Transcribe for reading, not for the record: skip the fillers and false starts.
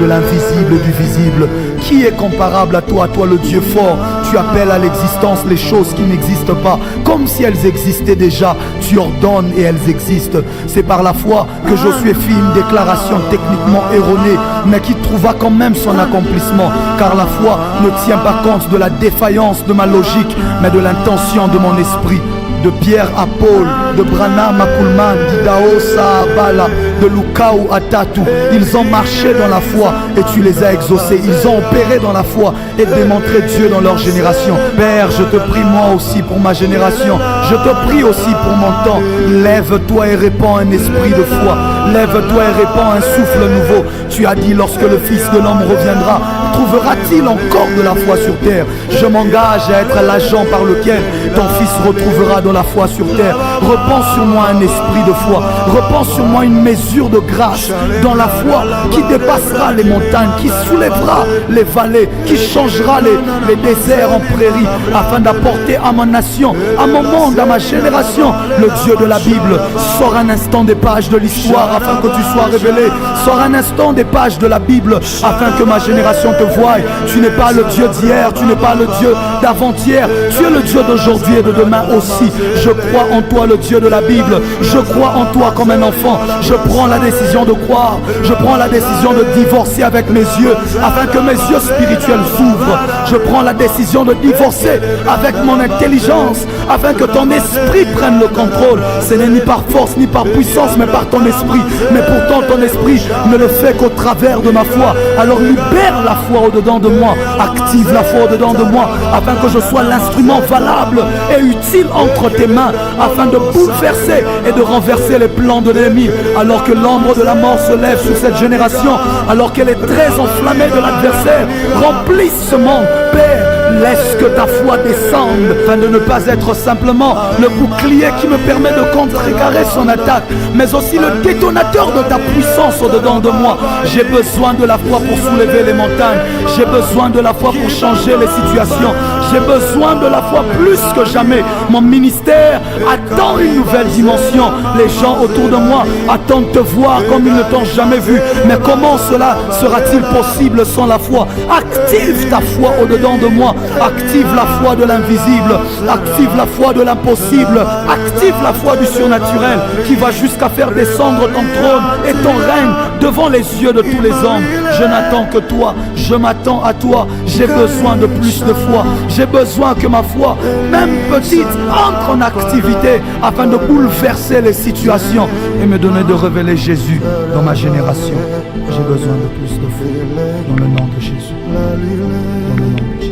de l'invisible et du visible. Qui est comparable à toi le Dieu fort? Tu appelles à l'existence les choses qui n'existent pas, comme si elles existaient déjà. Tu ordonnes et elles existent. C'est par la foi que Josué fit une déclaration techniquement erronée, mais qui trouva quand même son accomplissement. Car la foi ne tient pas compte de la défaillance de ma logique, mais de l'intention de mon esprit. De Pierre à Paul, de Branham à Kuhlman, d'Idaosa à Bala, de Lukau à Tatu, ils ont marché dans la foi et tu les as exaucés. Ils ont opéré dans la foi et démontré Dieu dans leur génération. Père, je te prie moi aussi pour ma génération. Je te prie aussi pour mon temps. Lève-toi et répands un esprit de foi. Lève-toi et répands un souffle nouveau. Tu as dit, lorsque le Fils de l'homme reviendra, trouvera-t-il encore de la foi sur terre? Je m'engage à être l'agent par lequel ton Fils retrouvera de la foi sur terre. Repends sur moi un esprit de foi. Repends sur moi une mesure de grâce dans la foi qui dépassera les montagnes, qui soulèvera les vallées, qui changera les déserts en prairies, afin d'apporter à ma nation, à mon monde, à ma génération, le Dieu de la Bible. Sors un instant des pages de l'histoire afin que tu sois révélé. Sors un instant des pages de la Bible afin que ma génération te voie. Tu n'es pas le Dieu d'hier, tu n'es pas le Dieu d'avant-hier, tu es le Dieu d'aujourd'hui et de demain aussi. Je crois en toi, le Dieu de la Bible. Je crois en toi comme un enfant. Je prends la décision de croire. Je prends la décision de divorcer avec mes yeux afin que mes yeux spirituels s'ouvrent. Je prends la décision de divorcer avec mon intelligence afin que ton esprit prenne le contrôle. Ce n'est ni par force ni par puissance mais par ton esprit. Mais pourtant ton esprit ne le fait qu'au travers de ma foi. Alors libère la foi au-dedans de moi. Active la foi au-dedans de moi afin que je sois l'instrument valable et utile entre tes mains afin de bouleverser et de renverser les plans de l'ennemi. Alors que l'ombre de la mort se lève sur cette génération, alors qu'elle est très enflammée de l'adversaire, remplisse ce monde, Père. Laisse que ta foi descende afin de ne pas être simplement le bouclier qui me permet de contrecarrer son attaque, mais aussi le détonateur de ta puissance au-dedans de moi. J'ai besoin de la foi pour soulever les montagnes. J'ai besoin de la foi pour changer les situations. J'ai besoin de la foi plus que jamais. Mon ministère attend une nouvelle dimension. Les gens autour de moi attendent te voir comme ils ne t'ont jamais vu. Mais comment cela sera-t-il possible sans la foi? Active ta foi au-dedans de moi. Active la foi de l'invisible. Active la foi de l'impossible. Active la foi du surnaturel qui va jusqu'à faire descendre ton trône et ton règne devant les yeux de tous les hommes. Je n'attends que toi. Je m'attends à toi. J'ai besoin de plus de foi. J'ai besoin que ma foi, même petite, entre en activité afin de bouleverser les situations et me donner de révéler Jésus dans ma génération. J'ai besoin de plus de foi dans le nom de Jésus. Dans le nom de Jésus.